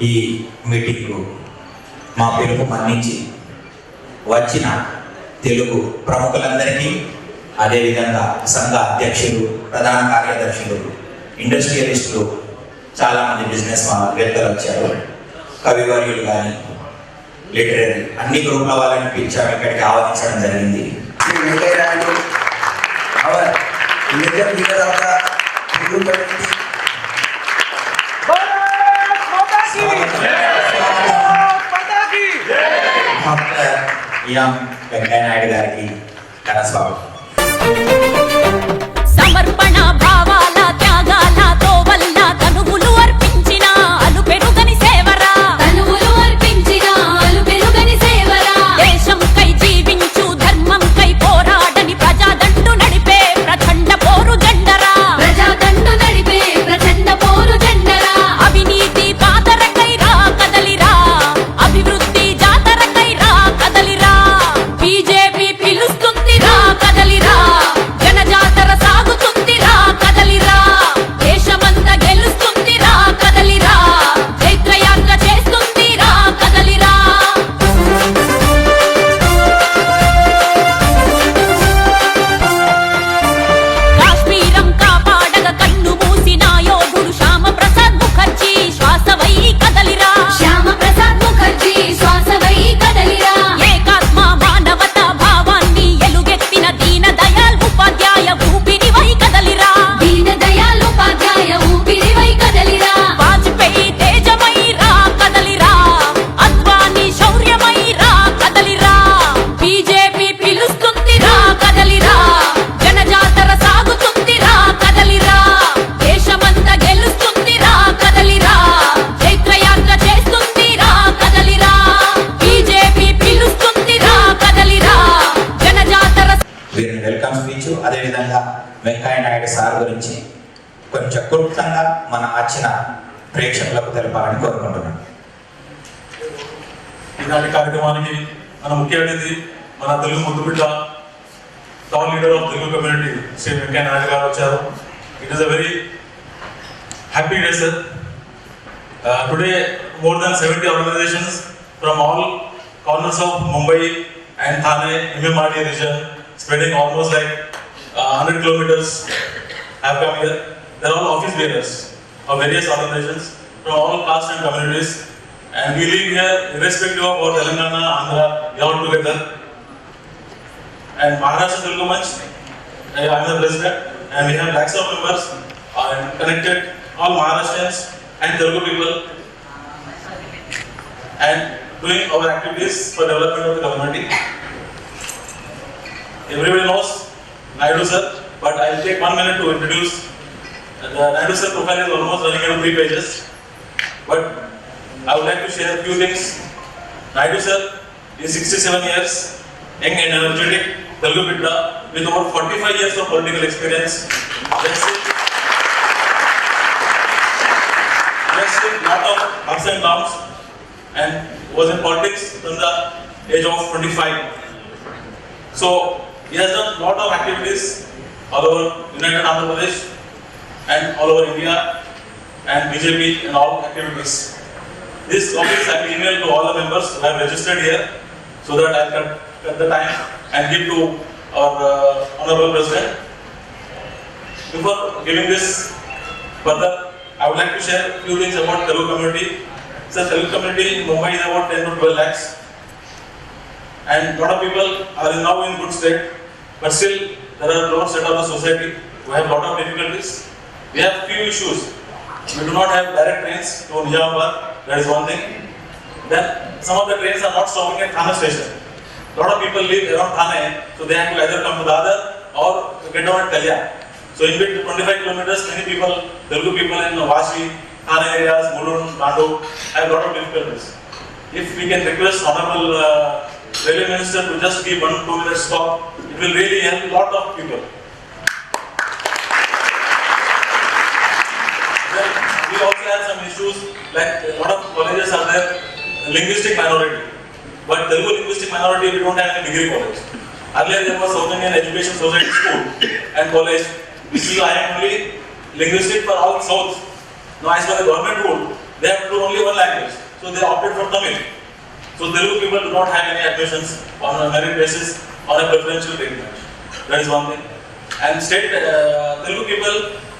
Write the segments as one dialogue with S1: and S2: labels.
S1: ఈ మీటింగ్కు మా పిలుపు మన్నించి వచ్చిన తెలుగు ప్రముఖులందరికీ, అదేవిధంగా సంఘ అధ్యక్షులు, ప్రధాన కార్యదర్శులు, ఇండస్ట్రియలిస్టులు, చాలామంది బిజినెస్ వ్యక్తులు వచ్చారు. కవివర్యులు కానీ లిటరరీ అన్ని గ్రూపుల వాళ్ళని పిలిచాము, ఇక్కడికి ఆహ్వానించడం జరిగింది. వెంకయ్య నాయుడు గారికి ఘనస్వాగతం.
S2: సమర్పణ భావాల త్యాగాలతో వల్ల తనువులు అర్పించిన అలు పెరుగని సేవరా, తనువులు అర్పించిన అలు పెరుగని సేవరా. దేశం కై జీవించు, ధర్మం కై పోరాడని ప్రజాదండు నడిపే ప్రచండ పోరు జెండరా, ప్రజాదండు నడిపే ప్రచండ పోరు జెండరా. అవినీతి పాతరకై రా కదలిరా, అభివృద్ధి జాతరకై రా కదలిరా. బీజేపీ పిలుస్తుంది రా కదలిరా, జనజాతర సాగుతుంది రా కదలిరా. దేశమంతా గెలుస్తుంది రా కదలిరా, చైత్రయాత్ర చేస్తుంది రా కదలిరా. కాశ్మీరం కాపాడగ కన్ను మూసిన యోధుడు శ్యామ ప్రసాద్ ముఖర్జీ శ్వాసవై కదలిరా, శ్యామ ప్రసాద్ ముఖర్జీ శ్వాసవై కదలిరా. ఏకాత్మ మానవత భావాన్ని ఎలుగెత్తిన దీన దయాళ్ ఉపాధ్యాయ ఊపిరివై కదలిరా, దీన దయాళ్ ఉపాధ్యాయ ఊపిరివై కదలిరా. వాజ్పేయి తేజమై రా కదలిరా, అద్వానీ శౌర్యమై రా కదలిరా. బీజేపీ పిలుస్తుంది రా కదలిరా, జనజాతర సాగుతుంది రా కదలిరా. దేశమంతా గెలుస్తుంది రా కదలిరా, చైత్రయాత్ర చేస్తుంది రా కదలిరా. బీజేపీ పిలుస్తుంది రా కదలిరా, జనజాతర.
S1: వీరిని వెల్కమ్ స్పీచ్, అదేవిధంగా వెంకయ్య నాయుడు సార్ గురించి కొంచెం క్లుప్తంగా మన వచ్చిన ప్రేక్షకులకు తెలపాలని కోరుకుంటున్నాను.
S3: ఈనాటి కార్యక్రమానికి మన ముఖ్య అతిథి, మన తెలుగు ముద్దుబిడ్డ, top leader of Telugu community Shri Venkaiah Naidu garu వచ్చారు. It is a very happy day sir. Today more than 70 organizations from all corners of Mumbai and Thane, MMRD region, spreading almost like 100 kilometers have come here. They are all office bearers of various organizations from all castes and communities, and we live here irrespective of our Telangana, Andhra, we are all together. And Maharashtra Telugu Manch, I am the president, and we have lakhs of members and connected all Maharashtrians and Telugu people, and doing our activities for development of the community. Everybody knows Naidu sir, but I will take 1 minute to introduce. The Naidu sir profile is almost running out of 3 pages, but I would like to share a few things. Naidu sir is 67 years, young and energetic Telugu bidda with over 45 years of political experience. That's it. Lot of ups and downs, and was in politics from the age of 25. So he has done lot of activities all over United Andhra Pradesh and all over India, and BJP and all activities. This office I will email to all the members who have registered here, so that I can cut the time and give to our honorable president. Before giving this further, I would like to share a few things about Telugu community. So Telugu community in Mumbai is about 10 to 12 lakhs, and a lot of people are now in good state, but still there are lower set of the society who have lot of difficulties. We have few issues. We do not have direct trains to Nizamabad, that is one thing. Then some of the trains are not stopping at Thane station. A lot of people live around Thane, so they have to either come to Dadar or get down at Kalyan. So in between 25 kilometers, many people, Telugu people in Vashi, Thane areas, Mulund, Nandu, have a lot of difficulties. If we can request Honorable Railway Minister to just give 1-2 minutes stop, it will really help a lot of people. Then we also have some issues, like a lot of colleges are there, linguistic minority. But Telugu linguistic minority, we don't have any degree college. Earlier there was South Indian Education Society School and college. This is I am only linguistic for all south. Now as per the government rule, they have to do only one language. So they opted for Tamil. So Telugu people do not have any admissions on a merit basis or a preferential treatment. That is one thing. And state Telugu people,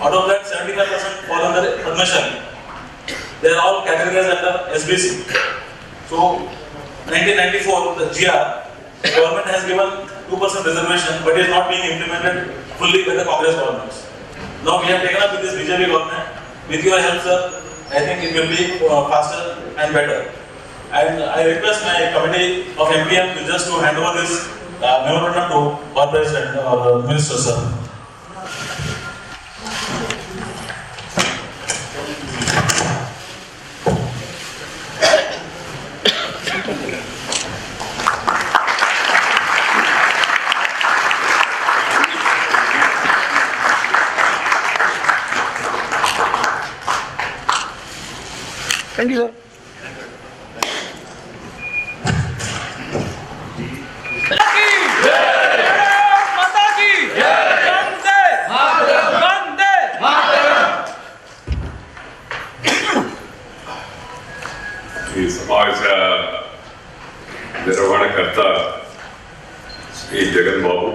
S3: out of that 75% fall under admission. They are all categorized under SBC. So 1994, the GR, the government has given 2% reservation, but it is not being implemented fully by the Congress governments. Now we have taken up with this BJP government. With your help, sir, I think it will be faster and better. And I request my committee of MPM to just to hand over this memorandum to our President or Minister, sir.
S4: Thank you, sir.
S5: ఈ సమావేశ నిర్వహణకర్త శ్రీ జగన్ బాబు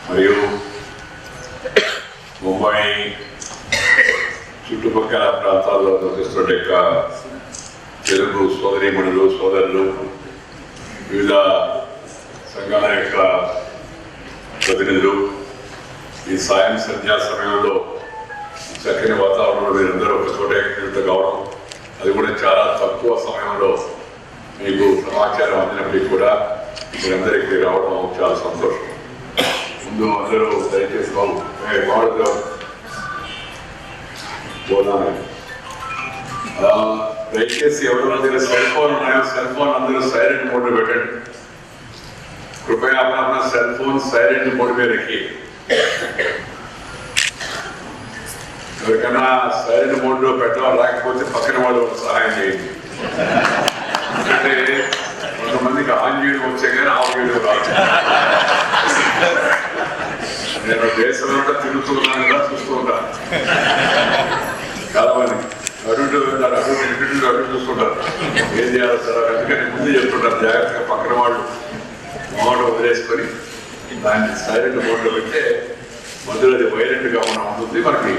S5: మరియు ముంబై చుట్టుపక్కల ప్రాంతాల్లో నివసిస్తున్న తెలుగు సోదరీమణులు సోదరులు వివిధ సంఘాల యొక్క ప్రతినిధులు ఈ సాయం సంధ్యా సమయంలో చక్కని వాతావరణంలో మీరందరూ ఒక చోట ఏకీకృత కావడం, అది కూడా చాలా తక్కువ సమయంలో మీకు సమాచారం అందినప్పటికీ కూడా మీరందరికీ రావడం చాలా సంతోషం. ముందు అందరూ దయచేసి వాళ్ళు దయచేసి ఎవరి దగ్గర సెల్ ఫోన్ ఉన్నాయో సెల్ ఫోన్ అందరూ సైలెంట్ మోడ్ లో పెట్టండి. कृपया अपना अपना सेल फोन साइलेंट मोड में रखिए. ఎవరికైనా సైలెంట్ మోడ్ లో పెట్టడం రాకపోతే పక్కన వాళ్ళు సహాయం చేయండి. అంటే కొంతమందికి ఆన్ చేయడం వచ్చే కానీ ఆఫ్ చేయడం రాదు. నేను దేశంలో తిరుగుతున్నాను కదా, చూస్తూ ఉంటాను. చాలా మంది అడుగుతూ ఉంటారు, అడుగు చూస్తుంటారు, ఏం చేయాలి సార్ అందుకని ముందు చెప్తుంటారు జాగ్రత్తగా పక్కన వాళ్ళు మోడ్ వదిలేసుకొని దాన్ని సైలెంట్ మోడ్లో పెడితే మధ్యలో అది వైలెంట్ గా మనం ఉంటుంది, మనకి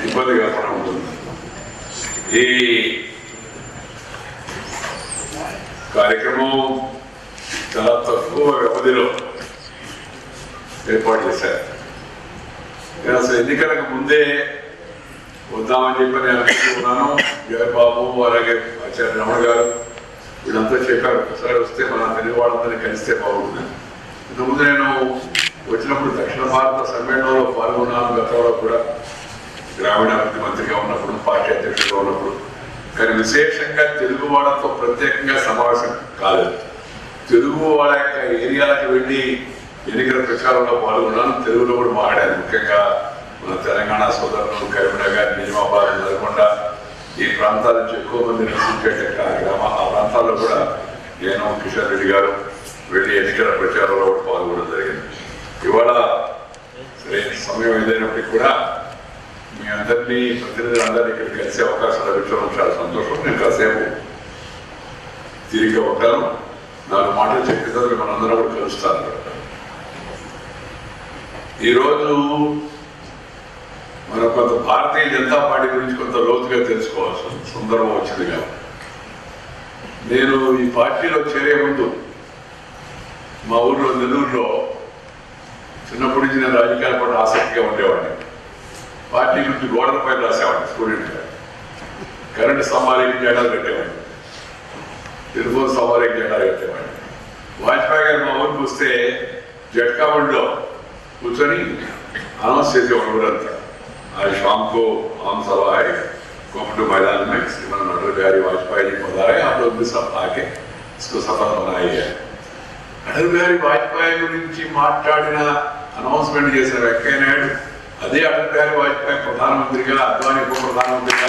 S5: ఇబ్బంది కాకుండా ఉంటుంది. ఈ కార్యక్రమం చాలా తక్కువ వ్యవధిలో ఏర్పాటు చేశారు. నేను అసలు ఎన్నికలకు ముందే వద్దామని చెప్పి నేను అనుకుంటున్నాను. జయబాబు అలాగే ఆచార్య రమణ గారు వీళ్ళంతా చెప్పారు, ఒకసారి వస్తే మన తెలుగు వాళ్ళందరినీ కలిస్తే బాగుంటుంది. ఇంతకుముందు నేను వచ్చినప్పుడు దక్షిణ భారత సమ్మేళనంలో పాల్గొన్నాను, గతంలో కూడా గ్రామీణాభివృద్ధి మంత్రిగా ఉన్నప్పుడు, పార్టీ అధ్యక్షుడిగా ఉన్నప్పుడు. కానీ విశేషంగా తెలుగు వాళ్ళతో ప్రత్యేకంగా సమావేశం కాలేదు. తెలుగు వాళ్ళ యొక్క ఏరియాలకు వెళ్ళి ఎన్నికల ప్రచారంలో పాల్గొన్నాను, తెలుగులో కూడా మాట్లాడాను. ముఖ్యంగా మన తెలంగాణ సోదరులు కరీంనగర్, నిజామాబాద్, నల్గొండ ఈ ప్రాంతాల నుంచి ఎక్కువ మంది నివసించేట ఆ ప్రాంతాల్లో కూడా నేను కిషన్ రెడ్డి గారు వెళ్ళి ఎన్నికల ప్రచారంలో కూడా పాల్గొనడం జరిగింది. ఇవాళ సరే సమయం ఏదైనప్పటికీ కూడా మీ అందరినీ ప్రతినిధులందరినీ ఇక్కడ కలిసే అవకాశం లభించడం చాలా సంతోషం. నేను కాసేపు తిరిగి ఉంటాను, 4 మాటలు చెప్పిన తర్వాత మనందరం కూడా కలుస్తాను. ఈరోజు మనం కొంత భారతీయ జనతా పార్టీ గురించి కొంత లోతుగా తెలుసుకోవాల్సిన సందర్భం వచ్చింది. కాబట్టి నేను ఈ పార్టీలో చేరే ముందు మా ఊర్లో నెల్లూరులో చిన్నప్పటి నుంచి నేను రాజకీయాల పట్ల ఆసక్తిగా ఉండేవాడిని. పార్టీ గురించి గోడల పైన రాసేవాడిని స్టూడెంట్గా. కరెంటు స్తంభాలకి జెండాలు కట్టేవాడిని, టెలిఫోన్ స్తంభాలకి జెండాలు కట్టేవాడిని. వాజ్పేయి గారు మా ఊరికి వస్తే జట్కా బండిలో కూర్చొని అనౌన్స్ చేసేవాడు ఊరంతా, आज शाम को आम सभा है कोमटू मैदान में, श्रीमान अटल बिहारी वाजपेयी जी पधारे, आप लोग भी सब आके इसको सफल बनाई है. అటల్ బిహారీ వాజ్పేయి గురించి మాట్లాడిన అనౌన్స్మెంట్ చేసిన వెంకయ్య నాయుడు అదే అటల్ బిహారీ వాజ్పేయి ప్రధానమంత్రిగా, అద్వానీ ఉప ప్రధానమంత్రిగా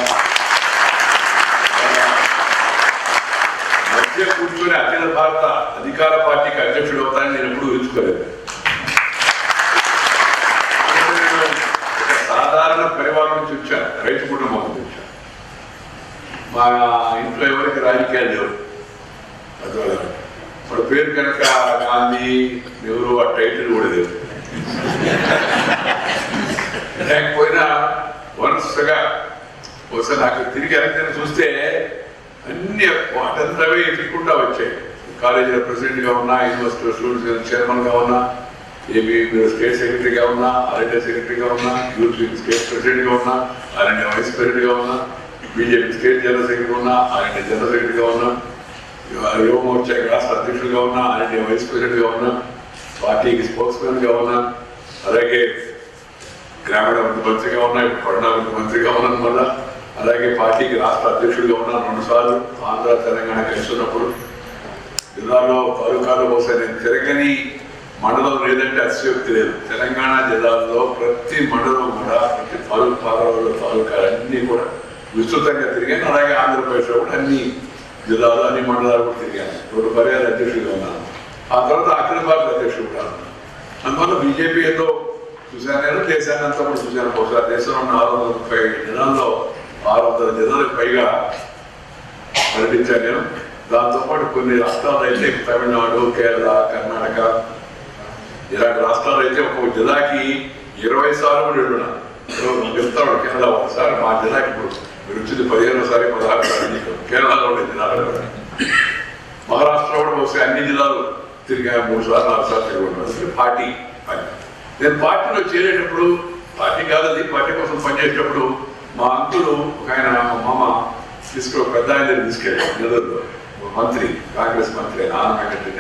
S5: మధ్య కూర్చొని అఖిల భారత అధికార పార్టీకి అధ్యక్షుడు అవుతానని నేను ఎప్పుడు ఊహించుకోలేదు. సాధారణ పరివారం నుంచి వచ్చాను, రైతు కుటుంబం నుంచి వచ్చాను. మా ఇంట్లో ఎవరికి రాజకీయాలు లేవు. అందువల్ల వాడు పేరు కనుక గాంధీ నెహ్రూ ఆ టైటిల్ కూడా లేవు. లేకపోయినా వరుసగా ఒకసారి నాకు తిరిగి వెనక్కి చూస్తే అన్ని వాటంతవే ఎదుర్కొంటా వచ్చాయి. కాలేజీలో ప్రెసిడెంట్గా ఉన్నా, యూనివర్సిటీ స్టూడెంట్స్ చైర్మన్గా ఉన్నా, ఏబీ స్టేట్ సెక్రటరీగా ఉన్నా, ఆర్ఎండ్ఏ సెక్రటరీగా ఉన్నా, యూత్ స్టేట్ ప్రెసిడెంట్గా ఉన్నా, ఆర్ఎండ్ఏ వైస్ ప్రెసిడెంట్గా ఉన్నా, బీజేపీ స్టేట్ జనరల్ సెక్రటరీ ఉన్నా, ఆర్ఎండ్ఏ జనరల్ సెక్రటరీగా ఉన్నా, యువ మోర్చా రాష్ట్ర అధ్యక్షుడిగా ఉన్నా, ఆర్ఎండ్ఏ వైస్ ప్రెసిడెంట్గా ఉన్నా, పార్టీకి స్పోక్స్ మ్యాన్గా ఉన్నా, అలాగే గ్రామీణాభివృద్ధి మంత్రిగా ఉన్నా, ఇప్పుడు పట్టణాభివృద్ధి మంత్రిగా ఉన్నాను మళ్ళా, అలాగే పార్టీకి రాష్ట్ర అధ్యక్షుడిగా ఉన్నాను 2 సార్లు. ఆంధ్ర తెలంగాణ కలిసి ఉన్నప్పుడు జిల్లాలో తాలూకాలో ఒకసారి నేను తిరగని మండలం లేదంటే అతిశయోక్తి లేదు. తెలంగాణ జిల్లాలో ప్రతి మండలం కూడా, ప్రతి తాలూకాలలో తాలూకాలన్నీ కూడా విస్తృతంగా తిరిగాను. అలాగే ఆంధ్రప్రదేశ్లో కూడా అన్ని జిల్లాలు, అన్ని మండలాలు కూడా తిరిగాను. 2 పర్యాలు అధ్యక్షుడిగా ఉన్నాను. ఆ తర్వాత అఖిల భారత అధ్యక్షుడు కూడా ఉన్నాను. అందువల్ల బీజేపీ ఏదో చూశాను, నేను దేశాన్ని అంతా కూడా చూశాను. బహుశా దేశంలో 430 జిల్లాల్లో 600 జిల్లాలకు పైగా పర్యటించాను నేను. దాంతోపాటు కొన్ని రాష్ట్రాలు అయితే తమిళనాడు, కేరళ, కర్ణాటక ఇలాంటి రాష్ట్రాలు అయితే ఒక్కొక్క జిల్లాకి 20 సార్లు కూడా వెళ్ళినా. వెళ్తాడు కేరళ ఒకసారి, మా జిల్లాకి ఇప్పుడు మీరు వచ్చింది 15వ సారి 16 సార్లు కేరళలో ఉండే జిల్లాలో. మహారాష్ట్ర కూడా బహుశా అన్ని జిల్లాలు తిరిగా 3 సార్లు 4 సార్లు తిరిగి ఉంటాను. పార్టీ నేను పార్టీలో చేరేటప్పుడు, పార్టీ కాదది, పార్టీ కోసం పనిచేసేటప్పుడు మా అంకులు ఒక ఆయన, మా మామ పెద్ద ఆయన దగ్గర తీసుకెళ్ళాడు. నెల్లూరులో మంత్రి, కాంగ్రెస్ మంత్రి ఆయన ఆనందరెడ్డి,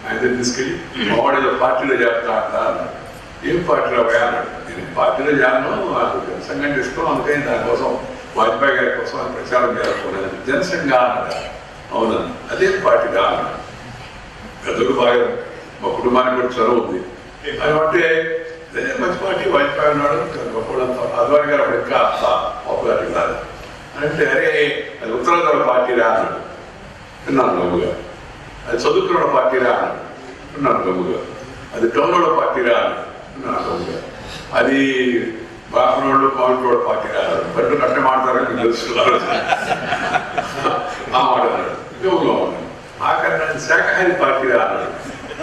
S5: ఆయన దగ్గర తీసుకెళ్ళి మా వాడు ఏదో పార్టీలో చేస్తా అంట అన్నాడు. ఏం పార్టీలో పోయా అన్నాడు. నేను పార్టీలో చేరను, నాకు జనసంఘం ఇష్టం, అందుకని దానికోసం వాజ్పేయి గారి కోసం ఆయన ప్రచారం చేయాలనుకున్నాను. జనసంఘ అన్నాడు. అవునన్నా, అదే పార్టీగా అన్నాడు. పెద్దలు బాగా, మా కుటుంబానికి కూడా చదువు ఉంది. అంటే అదే మంచి పార్టీ, వాజ్పేయి ఉన్నాడు, గొప్పడంతా. అద్వాని గారు అప్పుడు ఇంకా పాపులారిటీ కాదు అంటే, అరే అది ఉత్తరాంధ్ర పార్టీరా అన్నాడు. విన్నాను గమ్ముగా. అది చదువుకున్న పార్టీరా అన్నాడు. విన్నాను గమ్ముగా. అది టౌన్లో పార్టీరా అన్నాడు. విన్నాను గమ్ముగా. అది బాపనోళ్ళు పవన్లోడు పార్టీరా అన్నాడు. బట్టు కట్ట మాట్లాడారు, మీకు తెలుసుకున్నారు ఆ మాట అన్నాడు. గమ్ముగా ఉన్నాడు. ఆఖరి శాఖాహారి పార్టీరా అన్నాడు.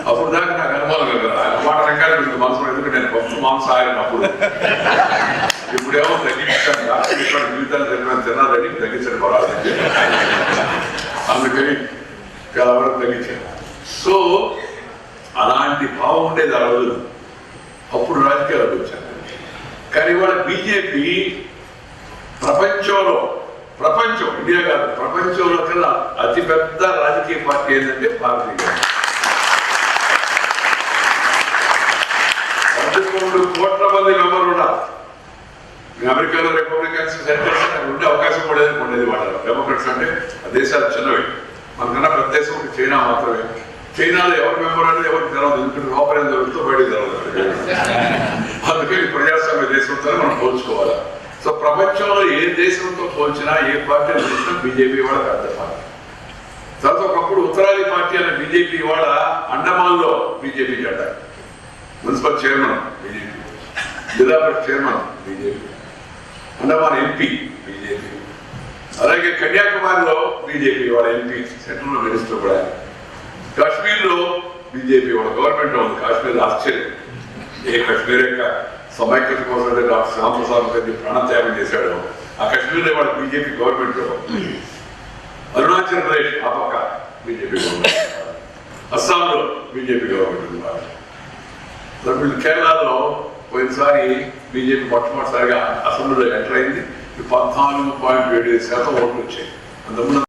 S5: అప్పుడు దాకా నాకు అనుమానం కదా, మాట రంగాలు మీకు మనసులో, ఎందుకంటే నేను కొత్త మాంసాహారం అప్పుడు. ఇప్పుడేమో తగ్గించాను, రాష్ట్ర జీవితాలు తినాలని తగ్గించండి పర్వాలేదు, అందుకని చాలా వరకు తగ్గించాను. సో అలాంటి భావం ఉండేది ఆ రోజు. అప్పుడు రాజకీయాలకు వచ్చాను. కానీ ఇవాళ బీజేపీ ప్రపంచం ఇండియా కాదు, ప్రపంచంలో కన్నా అతిపెద్ద రాజకీయ పార్టీ ఏంటంటే భారతీయ జనతా. 13 కోట్ల మంది మెంబర్లు ఉన్నారు. అమెరికాలో రిపబ్లికన్స్, సెంటర్స్ ఉండే అవకాశం కూడా ఉండేది. వాళ్ళ డెమోక్రట్స్ అంటే దేశాలు చిన్నవి, మనకన్నా పెద్ద దేశం ఒక చైనా మాత్రమే. చైనాలో ఎవరు మెంబర్ అనేది ఎవరికి తెలవదు, ఎందుకంటే లోపల జరుగుతుందో బయట తెలవదు. అందుకని ప్రజాస్వామ్య దేశంతో మనం పోల్చుకోవాలి. సో ప్రపంచంలో ఏ దేశంతో పోల్చినా, ఏ పార్టీ చూసినా బీజేపీ వాళ్ళ పెద్ద పార్టీ. తర్వాత ఒకప్పుడు ఉత్తరాది పార్టీ అనే బీజేపీ వాళ్ళ అండమాన్లో బీజేపీ జెండా, municipal chairman BJP, zilla parishad chairman BJP, Andaman MP BJP, అలాగే కన్యాకుమారిలో బీజేపీ వాళ్ళ ఎంపీ, సెంట్రల్ మినిస్టర్ కూడా. కాశ్మీర్లో బీజేపీ వాళ్ళ గవర్నమెంట్ ఉంది. కాశ్మీర్ ఆశ్చర్యం, ఏ కాశ్మీర్ యొక్క సమైక్యత కోసం డాక్టర్ శ్యామప్రసాద్ ముఖర్జీ ప్రాణత్యాగం చేశాడు. ఆ కాశ్మీర్లో వాళ్ళ బీజేపీ గవర్నమెంట్. అరుణాచల్ ప్రదేశ్ ఆ పక్క బీజేపీ గవర్నమెంట్, అస్సాంలో బీజేపీ గవర్నమెంట్. కేరళలో పోయినసారి బీజేపీ మొట్టమొదటిసారిగా అసెంబ్లీలో ఎంటర్ అయింది. 14.7% ఓట్లు వచ్చాయి. అంతకుముందు